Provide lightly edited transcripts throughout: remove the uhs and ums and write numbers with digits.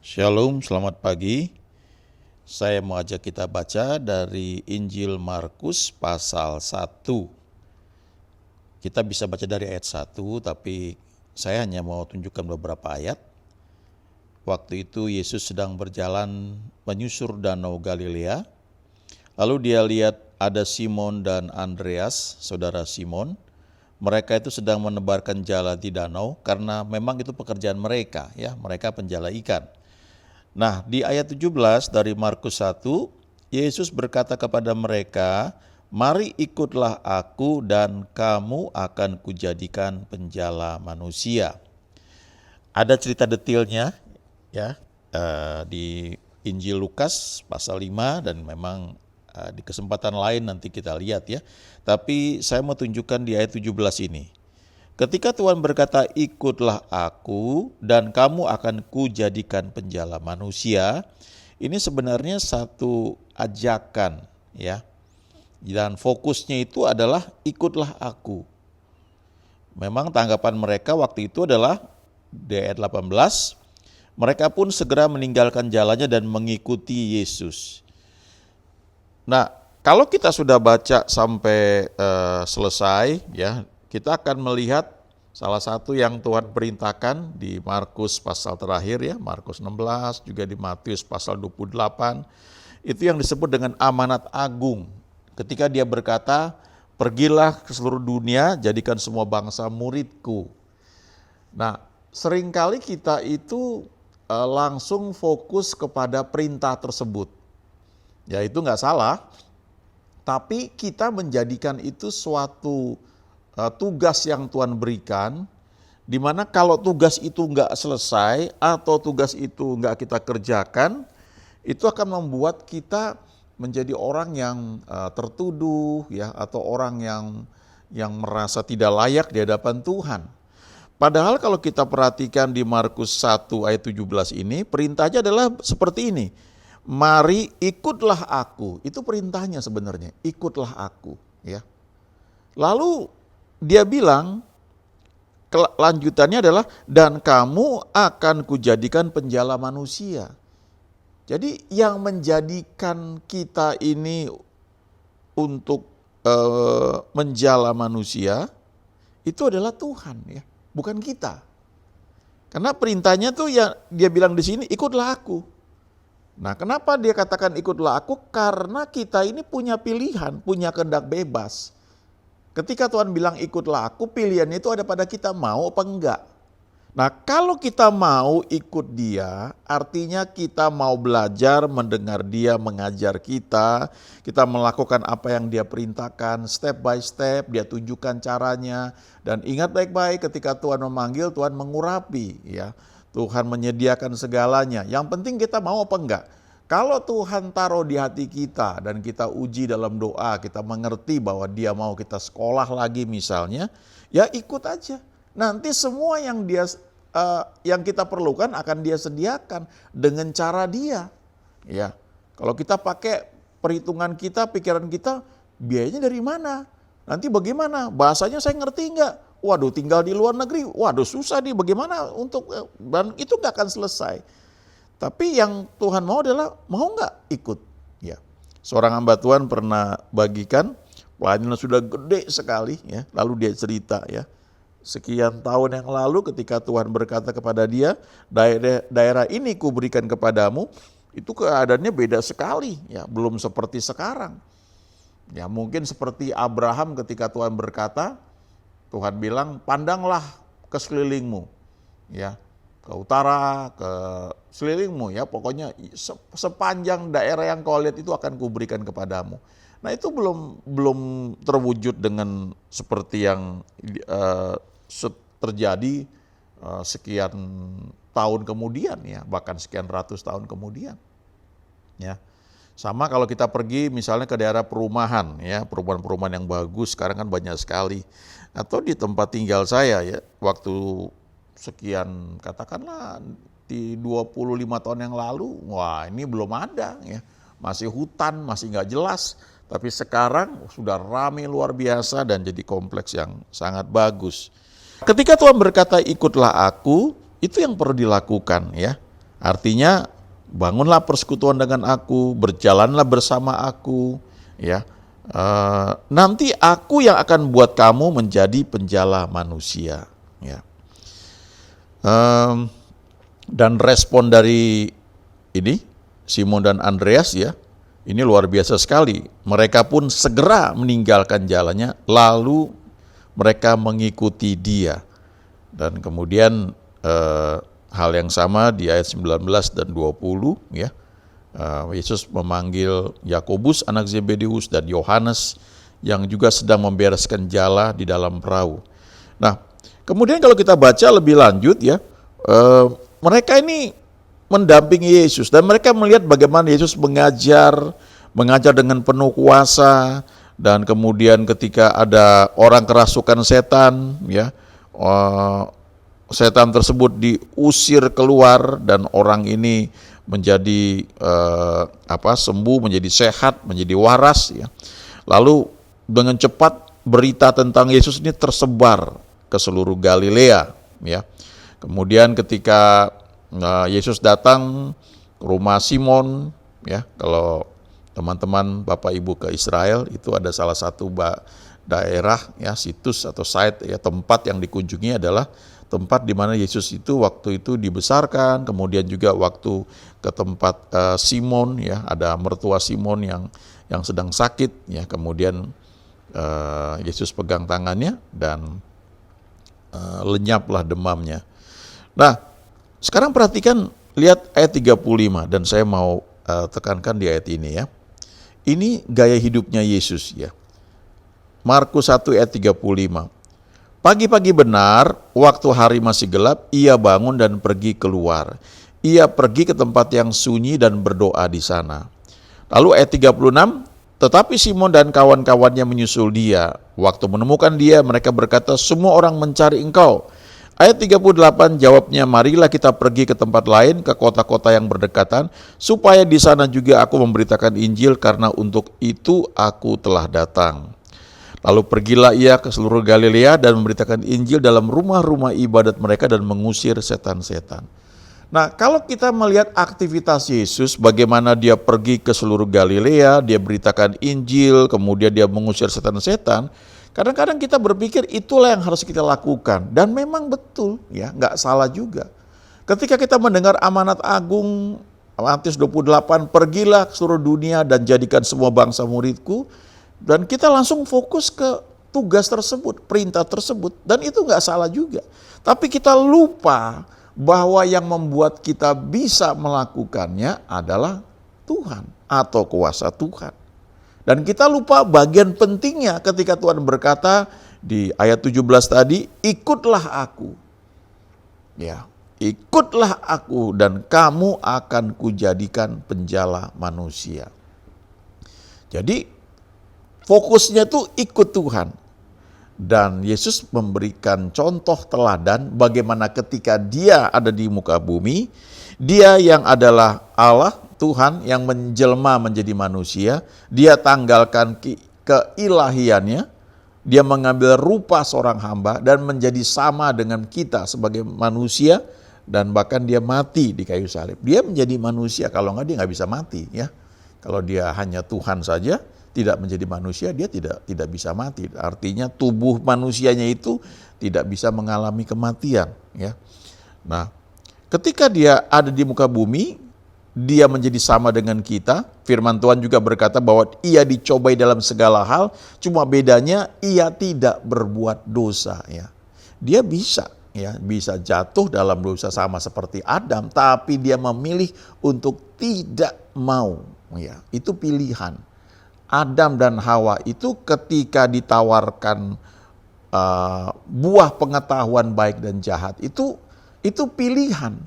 Shalom, selamat pagi. Saya mau ajak kita baca dari Injil Markus pasal 1. Kita bisa baca dari ayat 1, tapi saya hanya mau tunjukkan beberapa ayat. Waktu itu Yesus sedang berjalan menyusur danau Galilea. Lalu dia lihat ada Simon dan Andreas, saudara Simon. Mereka itu sedang menebarkan jala di danau karena memang itu pekerjaan mereka, ya, mereka penjala ikan. Nah, di ayat 17 dari Markus 1, Yesus berkata kepada mereka, "Mari ikutlah aku dan kamu akan kujadikan penjala manusia." Ada cerita detailnya ya di Injil Lukas pasal 5 dan memang di kesempatan lain nanti kita lihat ya. Tapi saya mau tunjukkan di ayat 17 ini. Ketika Tuhan berkata, "Ikutlah aku dan kamu akan kujadikan penjala manusia," ini sebenarnya satu ajakan ya. Dan fokusnya itu adalah ikutlah aku. Memang tanggapan mereka waktu itu adalah di ayat 18, mereka pun segera meninggalkan jalannya dan mengikuti Yesus. Nah, kalau kita sudah baca sampai selesai ya, kita akan melihat salah satu yang Tuhan perintahkan di Markus pasal terakhir ya, Markus 16, juga di Matius pasal 28, itu yang disebut dengan amanat agung. Ketika dia berkata, "Pergilah ke seluruh dunia, jadikan semua bangsa muridku." Nah, seringkali kita itu langsung fokus kepada perintah tersebut. Ya itu nggak salah, tapi kita menjadikan itu suatu tugas yang Tuhan berikan, di mana kalau tugas itu nggak selesai atau tugas itu nggak kita kerjakan, itu akan membuat kita menjadi orang yang tertuduh ya, atau orang yang merasa tidak layak di hadapan Tuhan. Padahal kalau kita perhatikan di Markus 1 ayat 17 ini, perintahnya adalah seperti ini. Mari ikutlah aku, itu perintahnya sebenarnya, ikutlah aku ya. Lalu dia bilang, lanjutannya adalah, dan kamu akan kujadikan penjala manusia. Jadi yang menjadikan kita ini untuk menjala manusia, itu adalah Tuhan ya, bukan kita. Karena perintahnya tuh ya dia bilang di sini, ikutlah aku. Nah, kenapa dia katakan ikutlah aku? Karena kita ini punya pilihan, punya kehendak bebas. Ketika Tuhan bilang ikutlah aku, pilihannya itu ada pada kita mau apa enggak. Nah, kalau kita mau ikut dia, artinya kita mau belajar mendengar dia mengajar kita melakukan apa yang dia perintahkan, step by step, dia tunjukkan caranya. Dan ingat baik-baik ketika Tuhan memanggil, Tuhan mengurapi ya. Tuhan menyediakan segalanya. Yang penting kita mau apa enggak. Kalau Tuhan taruh di hati kita dan kita uji dalam doa, kita mengerti bahwa dia mau kita sekolah lagi misalnya, ya ikut aja. Nanti semua yang kita perlukan akan dia sediakan dengan cara dia. Ya, kalau kita pakai perhitungan kita, pikiran kita, biayanya dari mana? Nanti bagaimana? Bahasanya saya ngerti enggak? Waduh, tinggal di luar negeri, waduh susah nih bagaimana untuk, dan itu enggak akan selesai. Tapi yang Tuhan mau adalah, mau nggak ikut? Ya, seorang hamba Tuhan pernah bagikan, pelayanan sudah gede sekali ya, lalu dia cerita ya, sekian tahun yang lalu ketika Tuhan berkata kepada dia, daerah ini kuberikan kepadamu, itu keadaannya beda sekali ya, belum seperti sekarang. Ya mungkin seperti Abraham ketika Tuhan berkata, Tuhan bilang, pandanglah ke sekelilingmu ya, ke utara, ke sekelilingmu ya, pokoknya sepanjang daerah yang kau lihat itu akan kuberikan kepadamu. Nah itu belum terwujud dengan seperti yang terjadi sekian tahun kemudian ya, bahkan sekian ratus tahun kemudian. Ya. Sama kalau kita pergi misalnya ke daerah perumahan ya, perumahan-perumahan yang bagus sekarang kan banyak sekali. Atau di tempat tinggal saya ya, waktu sekian katakanlah di 25 tahun yang lalu, wah ini belum ada ya, masih hutan, masih nggak jelas. Tapi sekarang sudah ramai luar biasa dan jadi kompleks yang sangat bagus. Ketika Tuhan berkata ikutlah aku, itu yang perlu dilakukan ya. Artinya bangunlah persekutuan dengan aku, berjalanlah bersama aku, ya. Nanti aku yang akan buat kamu menjadi penjala manusia, ya. Dan respon dari ini Simon dan Andreas, ya, ini luar biasa sekali. Mereka pun segera meninggalkan jalannya, lalu mereka mengikuti dia. Dan kemudian hal yang sama di ayat 19 dan 20, ya. Yesus memanggil Yakobus anak Zebedeus dan Yohanes yang juga sedang membereskan jala di dalam perahu. Nah, kemudian kalau kita baca lebih lanjut, ya, mereka ini mendampingi Yesus dan mereka melihat bagaimana Yesus mengajar dengan penuh kuasa, dan kemudian ketika ada orang kerasukan setan, ya, setan tersebut diusir keluar dan orang ini menjadi sembuh, menjadi sehat, menjadi waras, ya. Lalu dengan cepat berita tentang Yesus ini tersebar ke seluruh Galilea, ya. Kemudian ketika Yesus datang ke rumah Simon, ya, kalau teman-teman Bapak Ibu ke Israel itu ada salah satu daerah, ya, situs atau site, ya, tempat yang dikunjungi adalah tempat di mana Yesus itu waktu itu dibesarkan. Kemudian juga waktu ke tempat Simon, ya, ada mertua Simon yang sedang sakit, ya. Kemudian Yesus pegang tangannya dan lenyaplah demamnya. Nah, sekarang perhatikan, lihat ayat 35 dan saya mau tekankan di ayat ini, ya. Ini gaya hidupnya Yesus, ya. Markus 1 ayat 35. Pagi-pagi benar, waktu hari masih gelap, ia bangun dan pergi keluar. Ia pergi ke tempat yang sunyi dan berdoa di sana. Lalu ayat 36, tetapi Simon dan kawan-kawannya menyusul dia. Waktu menemukan dia, mereka berkata, semua orang mencari engkau. Ayat 38, jawabnya, marilah kita pergi ke tempat lain, ke kota-kota yang berdekatan, supaya di sana juga aku memberitakan Injil, karena untuk itu aku telah datang. Lalu pergilah ia ke seluruh Galilea dan memberitakan Injil dalam rumah-rumah ibadat mereka dan mengusir setan-setan. Nah, kalau kita melihat aktivitas Yesus, bagaimana dia pergi ke seluruh Galilea, dia beritakan Injil, kemudian dia mengusir setan-setan, kadang-kadang kita berpikir itulah yang harus kita lakukan. Dan memang betul, ya, nggak salah juga. Ketika kita mendengar amanat agung, Matius 28, pergilah ke seluruh dunia dan jadikan semua bangsa muridku, dan kita langsung fokus ke tugas tersebut, perintah tersebut, dan itu nggak salah juga. Tapi kita lupa bahwa yang membuat kita bisa melakukannya adalah Tuhan atau kuasa Tuhan. Dan kita lupa bagian pentingnya ketika Tuhan berkata di ayat 17 tadi, ikutlah aku. Ya, ikutlah aku dan kamu akan kujadikan penjala manusia. Jadi fokusnya tuh ikut Tuhan. Dan Yesus memberikan contoh teladan bagaimana ketika dia ada di muka bumi, dia yang adalah Allah, Tuhan yang menjelma menjadi manusia, dia tanggalkan keilahiannya, dia mengambil rupa seorang hamba dan menjadi sama dengan kita sebagai manusia, dan bahkan dia mati di kayu salib. Dia menjadi manusia, kalau enggak dia nggak bisa mati, ya. Kalau dia hanya Tuhan saja, tidak menjadi manusia, dia tidak bisa mati. Artinya tubuh manusianya itu tidak bisa mengalami kematian, ya. Nah, ketika dia ada di muka bumi, dia menjadi sama dengan kita. Firman Tuhan juga berkata bahwa ia dicobai dalam segala hal, cuma bedanya ia tidak berbuat dosa, ya. Dia bisa jatuh dalam dosa sama seperti Adam, tapi dia memilih untuk tidak mau, ya. Itu pilihan. Adam dan Hawa itu ketika ditawarkan buah pengetahuan baik dan jahat, itu pilihan.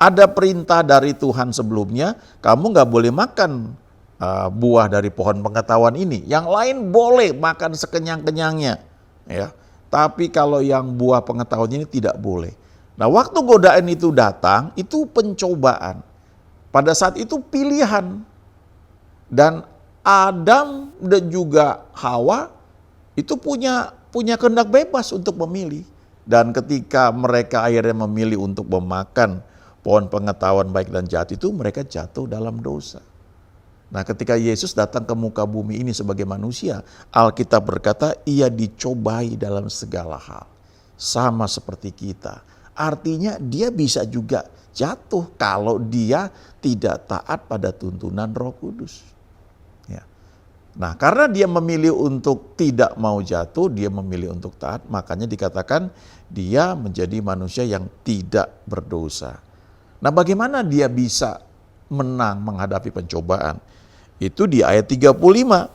Ada perintah dari Tuhan sebelumnya, kamu nggak boleh makan buah dari pohon pengetahuan ini. Yang lain boleh makan sekenyang-kenyangnya, ya. Tapi kalau yang buah pengetahuan ini tidak boleh. Nah, waktu godaan itu datang, itu pencobaan. Pada saat itu pilihan. Dan Adam dan juga Hawa itu punya kehendak bebas untuk memilih. Dan ketika mereka akhirnya memilih untuk memakan pohon pengetahuan baik dan jahat itu, mereka jatuh dalam dosa. Nah, ketika Yesus datang ke muka bumi ini sebagai manusia, Alkitab berkata ia dicobai dalam segala hal. Sama seperti kita. Artinya dia bisa juga jatuh kalau dia tidak taat pada tuntunan Roh Kudus. Ya. Nah, karena dia memilih untuk tidak mau jatuh, dia memilih untuk taat, makanya dikatakan dia menjadi manusia yang tidak berdosa. Nah, bagaimana dia bisa menang menghadapi pencobaan? Itu di ayat 35,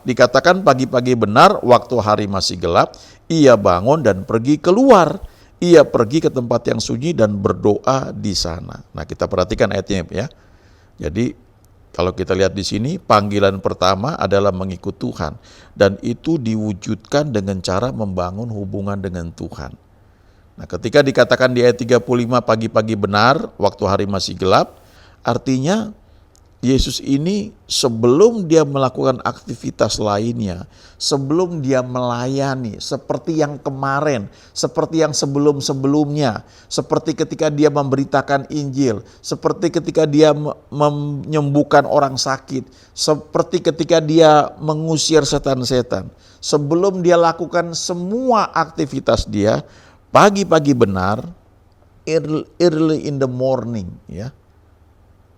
dikatakan pagi-pagi benar waktu hari masih gelap, ia bangun dan pergi keluar. Ia pergi ke tempat yang sunyi dan berdoa di sana. Nah, kita perhatikan ayatnya ya. Jadi kalau kita lihat di sini, panggilan pertama adalah mengikut Tuhan. Dan itu diwujudkan dengan cara membangun hubungan dengan Tuhan. Nah, ketika dikatakan di ayat 35 pagi-pagi benar waktu hari masih gelap, artinya Yesus ini sebelum dia melakukan aktivitas lainnya, sebelum dia melayani seperti yang kemarin, seperti yang sebelum-sebelumnya, seperti ketika dia memberitakan Injil, seperti ketika dia menyembuhkan orang sakit, seperti ketika dia mengusir setan-setan. Sebelum dia lakukan semua aktivitas dia, pagi-pagi benar, early in the morning ya.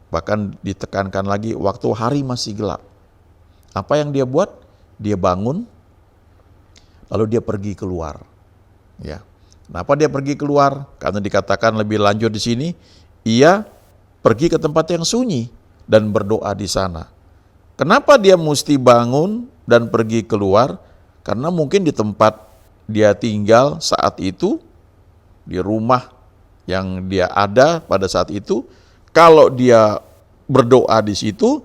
Bahkan ditekankan lagi waktu hari masih gelap. Apa yang dia buat? Dia bangun, lalu dia pergi keluar. Ya. Kenapa dia pergi keluar? Karena dikatakan lebih lanjut di sini, ia pergi ke tempat yang sunyi dan berdoa di sana. Kenapa dia mesti bangun dan pergi keluar? Karena mungkin di tempat dia tinggal saat itu, di rumah yang dia ada pada saat itu, kalau dia berdoa di situ,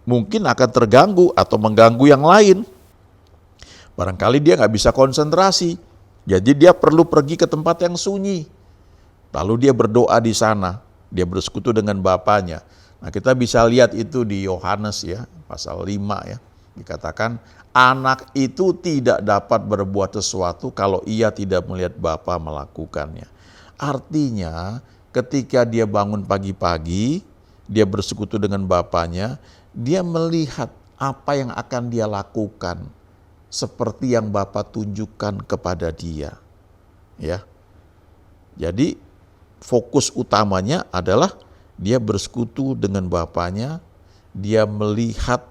mungkin akan terganggu atau mengganggu yang lain. Barangkali dia nggak bisa konsentrasi, jadi dia perlu pergi ke tempat yang sunyi. Lalu dia berdoa di sana, dia bersekutu dengan Bapanya. Nah, kita bisa lihat itu di Yohanes ya, pasal 5 ya. Dikatakan anak itu tidak dapat berbuat sesuatu kalau ia tidak melihat Bapa melakukannya. Artinya ketika dia bangun pagi-pagi, dia bersekutu dengan Bapanya, dia melihat apa yang akan dia lakukan seperti yang Bapa tunjukkan kepada dia. Ya. Jadi fokus utamanya adalah dia bersekutu dengan Bapanya, dia melihat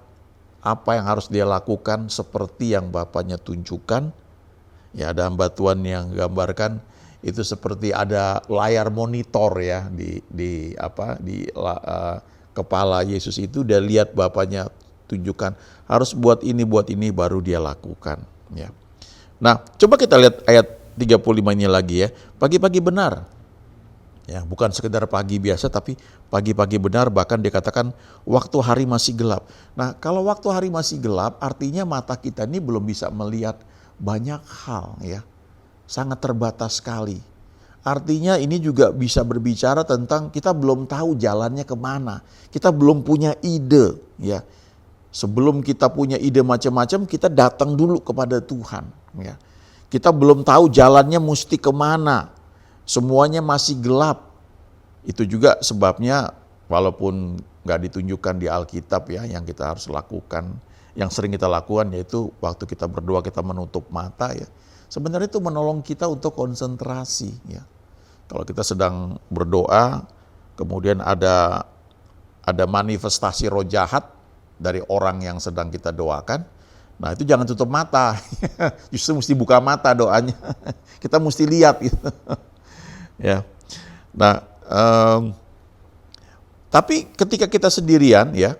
apa yang harus dia lakukan seperti yang Bapanya tunjukkan. Ya, ada hamba Tuhan yang gambarkan itu seperti ada layar monitor ya di kepala Yesus itu, dia lihat Bapanya tunjukkan harus buat ini baru dia lakukan ya. Nah, coba kita lihat ayat 35-nya lagi ya. Pagi-pagi benar. Ya, bukan sekedar pagi biasa tapi pagi-pagi benar, bahkan dikatakan waktu hari masih gelap. Nah, kalau waktu hari masih gelap artinya mata kita ini belum bisa melihat banyak hal ya. Sangat terbatas sekali. Artinya ini juga bisa berbicara tentang kita belum tahu jalannya kemana. Kita belum punya ide ya. Sebelum kita punya ide macam-macam, kita datang dulu kepada Tuhan ya. Kita belum tahu jalannya mesti kemana. Semuanya masih gelap. Itu juga sebabnya walaupun gak ditunjukkan di Alkitab ya, yang kita harus lakukan, yang sering kita lakukan yaitu waktu kita berdoa kita menutup mata ya. Sebenarnya itu menolong kita untuk konsentrasi ya. Kalau kita sedang berdoa, kemudian ada manifestasi roh jahat dari orang yang sedang kita doakan, nah itu jangan tutup mata, justru mesti buka mata doanya. Kita mesti lihat gitu. Ya. Nah, tapi ketika kita sendirian ya,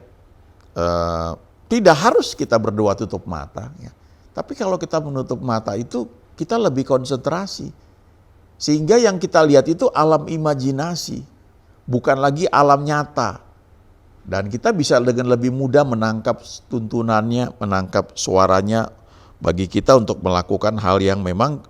tidak harus kita berdoa tutup mata ya. Tapi kalau kita menutup mata itu kita lebih konsentrasi. Sehingga yang kita lihat itu alam imajinasi, bukan lagi alam nyata. Dan kita bisa dengan lebih mudah menangkap tuntunannya, menangkap suaranya bagi kita untuk melakukan hal yang memang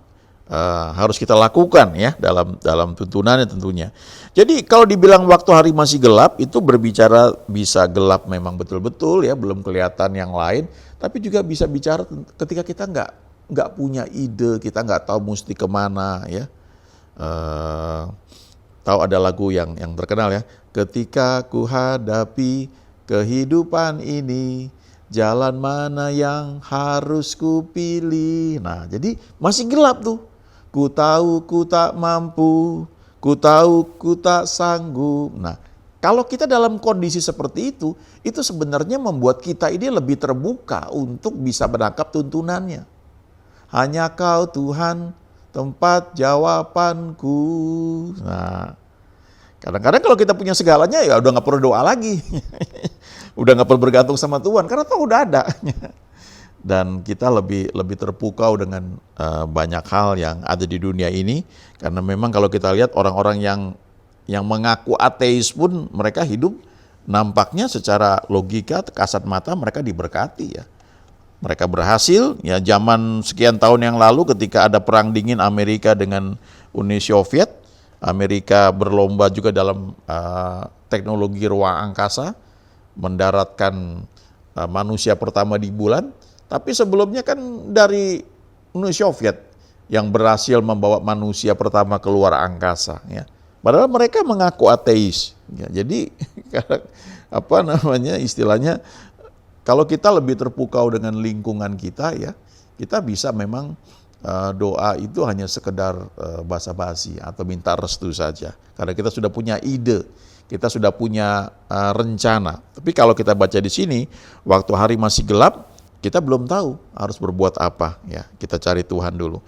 harus kita lakukan ya dalam tuntunannya tentunya. Jadi kalau dibilang waktu hari masih gelap, itu berbicara bisa gelap memang betul-betul ya, belum kelihatan yang lain, tapi juga bisa bicara ketika kita nggak punya ide, kita nggak tahu mesti kemana ya. tahu ada lagu yang terkenal ya. Ketika ku hadapi kehidupan ini, jalan mana yang harus ku pilih. Nah, jadi masih gelap tuh. Ku tahu ku tak mampu, ku tahu ku tak sanggup. Nah, kalau kita dalam kondisi seperti itu sebenarnya membuat kita ini lebih terbuka untuk bisa menangkap tuntunannya. Hanya Kau Tuhan tempat jawabanku. Nah, kadang-kadang kalau kita punya segalanya ya udah gak perlu doa lagi. Udah gak perlu bergantung sama Tuhan karena Tuhan udah ada. Dan kita lebih terpukau dengan banyak hal yang ada di dunia ini. Karena memang kalau kita lihat orang-orang yang mengaku ateis pun mereka hidup nampaknya secara logika kasat mata mereka diberkati ya. Mereka berhasil ya, zaman sekian tahun yang lalu ketika ada perang dingin Amerika dengan Uni Soviet, Amerika berlomba juga dalam teknologi ruang angkasa, mendaratkan manusia pertama di bulan. Tapi sebelumnya kan dari Uni Soviet yang berhasil membawa manusia pertama keluar angkasa ya. Padahal mereka mengaku ateis. Ya, jadi istilahnya kalau kita lebih terpukau dengan lingkungan kita ya, kita bisa memang doa itu hanya sekedar basa-basi atau minta restu saja. Karena kita sudah punya ide, kita sudah punya rencana. Tapi kalau kita baca di sini, waktu hari masih gelap, kita belum tahu harus berbuat apa ya. Kita cari Tuhan dulu.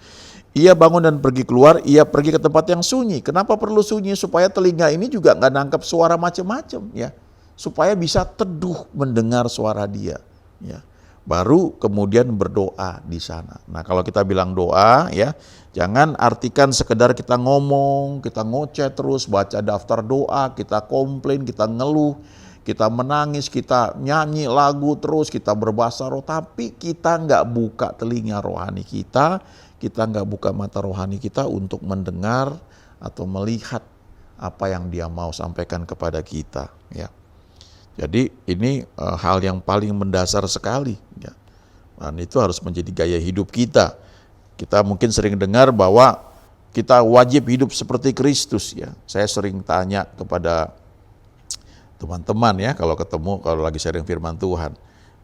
Ia bangun dan pergi keluar, ia pergi ke tempat yang sunyi. Kenapa perlu sunyi? Supaya telinga ini juga nggak nangkep suara macam-macam ya. Supaya bisa teduh mendengar suara dia ya. Baru kemudian berdoa di sana. Nah, kalau kita bilang doa ya, jangan artikan sekedar kita ngomong, kita ngoceh terus, baca daftar doa, kita komplain, kita ngeluh, kita menangis, kita nyanyi lagu terus, kita berbahasa roh, tapi kita nggak buka telinga rohani kita nggak buka mata rohani kita untuk mendengar atau melihat apa yang dia mau sampaikan kepada kita. Ya. Jadi ini hal yang paling mendasar sekali. Ya. Dan itu harus menjadi gaya hidup kita. Kita mungkin sering dengar bahwa kita wajib hidup seperti Kristus. Ya. Saya sering tanya kepada teman-teman ya kalau lagi sharing firman Tuhan.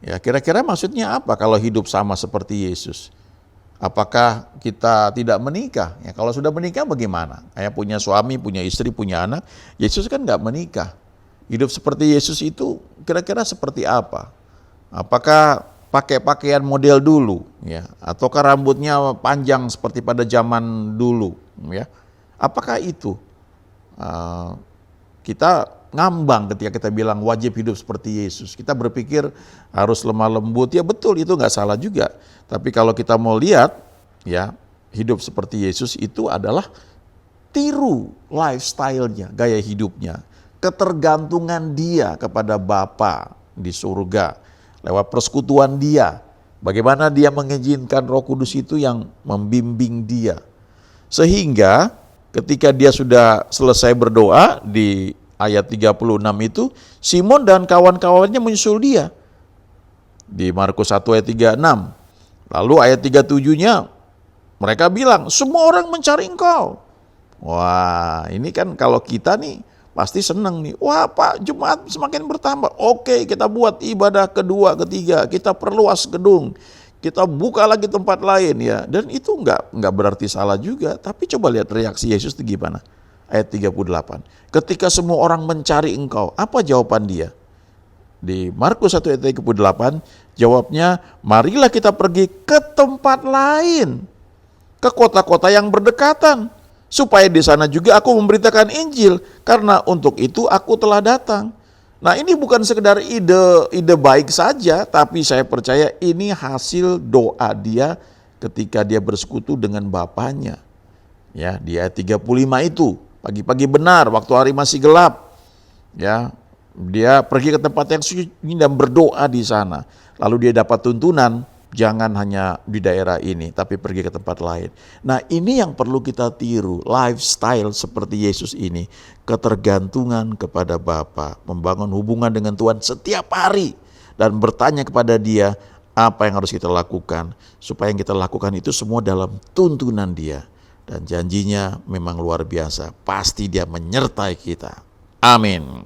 Ya, kira-kira maksudnya apa kalau hidup sama seperti Yesus? Apakah kita tidak menikah? Ya, kalau sudah menikah bagaimana? Saya punya suami, punya istri, punya anak. Yesus kan nggak menikah. Hidup seperti Yesus itu kira-kira seperti apa? Apakah pakai pakaian model dulu? Ya, ataukah rambutnya panjang seperti pada zaman dulu? Ya, apakah itu? Kita ngambang ketika kita bilang wajib hidup seperti Yesus. Kita berpikir harus lemah lembut, ya betul itu nggak salah juga. Tapi kalau kita mau lihat, ya hidup seperti Yesus itu adalah tiru lifestyle-nya, gaya hidupnya, ketergantungan dia kepada Bapa di surga lewat persekutuan dia. Bagaimana dia mengizinkan Roh Kudus itu yang membimbing dia. Sehingga ketika dia sudah selesai berdoa di ayat 36 itu, Simon dan kawan-kawannya menyusul dia. Di Markus 1 ayat 36. Lalu ayat 37-nya mereka bilang, semua orang mencari engkau. Wah, ini kan kalau kita nih pasti senang nih. Wah Pak, jemaat semakin bertambah. Oke, kita buat ibadah kedua, ketiga. Kita perluas gedung. Kita buka lagi tempat lain ya. Dan itu enggak berarti salah juga. Tapi coba lihat reaksi Yesus itu gimana. Ayat 38. Ketika semua orang mencari engkau, apa jawaban dia? Di Markus 1 ayat 38, jawabnya, marilah kita pergi ke tempat lain, ke kota-kota yang berdekatan, supaya di sana juga aku memberitakan Injil, karena untuk itu aku telah datang. Nah, ini bukan sekedar ide baik saja, tapi saya percaya ini hasil doa dia ketika dia bersekutu dengan Bapanya. Ya, di ayat 35 itu, pagi-pagi benar, waktu hari masih gelap, ya, dia pergi ke tempat yang sunyi dan berdoa di sana. Lalu dia dapat tuntunan, jangan hanya di daerah ini, tapi pergi ke tempat lain. Nah, ini yang perlu kita tiru, lifestyle seperti Yesus ini. Ketergantungan kepada Bapa, membangun hubungan dengan Tuhan setiap hari, dan bertanya kepada dia, apa yang harus kita lakukan. Supaya yang kita lakukan itu semua dalam tuntunan dia. Dan janjinya memang luar biasa, pasti Dia menyertai kita. Amin.